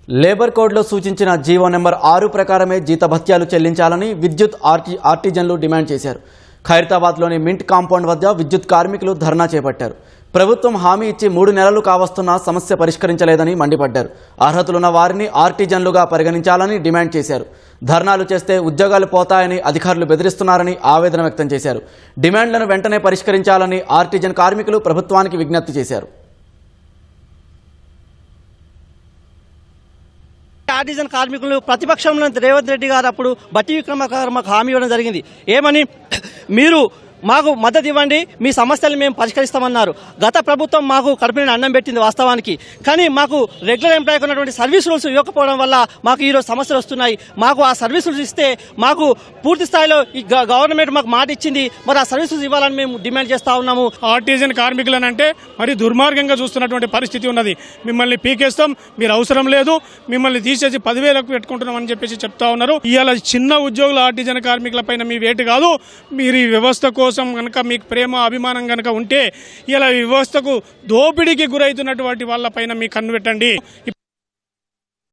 Labour కోడ్లో సూచించిన GO number 6 ప్రకారమే జీతభత్యాలు చెల్లించాలని విద్యుత్ ఆర్టిజన్లు డిమాండ్ చేశారు. ఖైరతాబాద్లోని మింట్ కాంపౌండ్ వద్ద విద్యుత్ కార్మికులు ధర్నా చేపట్టారు. ప్రభుత్వం హామీ ఇచ్చి 3 నెలలు కావస్తున్నా సమస్య పరిష్కరించలేదని మండిపడ్డారు. అర్హతలున్న వారిని ఆర్టిజన్లుగా పరిగణించాలని డిమాండ్ చేశారు. ధర్నాలు చేస్తే ఉద్యోగాలు పోతాయని అధికారులు బెదిరిస్తున్నారని ఆవేదన వ్యక్తం చేశారు. డిమాండ్లను వెంటనే పరిష్కరించాలని ఆర్టిజన్ కార్మికులు ప్రభుత్వానికి విజ్ఞప్తి చేశారు. ఆర్టిజన్ కార్మికులు ప్రతిపక్షంలో రేవంత్ రెడ్డి గారు అప్పుడు బట్టి విక్రమార్క హామీ ఇవ్వడం జరిగింది. ఏమని, మీరు మాకు మద్దతు ఇవ్వండి, మీ సమస్యలు మేము పరిష్కరిస్తామన్నారు. గత ప్రభుత్వం మాకు కడుపుని అన్నం పెట్టింది వాస్తవానికి. కానీ మాకు రెగ్యులర్ ఎంప్లాయ్కి ఉన్నటువంటి సర్వీస్ రూల్స్ ఇవ్వకపోవడం వల్ల మాకు ఈరోజు సమస్యలు వస్తున్నాయి. మాకు ఆ సర్వీస్ రూల్స్ ఇస్తే మాకు పూర్తి స్థాయిలో గవర్నమెంట్ మాకు మాట ఇచ్చింది, మరి ఆ సర్వీస్ రూల్స్ ఇవ్వాలని మేము డిమాండ్ చేస్తా ఉన్నాము. ఆర్టిజన్ కార్మికులనంటే మరి దుర్మార్గంగా చూస్తున్నటువంటి పరిస్థితి ఉన్నది. మిమ్మల్ని పీకేస్తాం, మీరు అవసరం లేదు, మిమ్మల్ని తీసేసి 10,000కు పెట్టుకుంటున్నాం అని చెప్పేసి చెప్తా ఉన్నారు. ఇవాళ చిన్న ఉద్యోగుల ఆర్టిజన్ కార్మికుల పైన మీ వేటు కాదు, మీరు ఈ వ్యవస్థ కోసం కనుక మీకు ప్రేమ అభిమానం కనుక ఉంటే ఇలా వ్యవస్థకు దోపిడీకి గురవుతున్నటువంటి వాళ్ళ పైన మీ కన్ను పెట్టండి.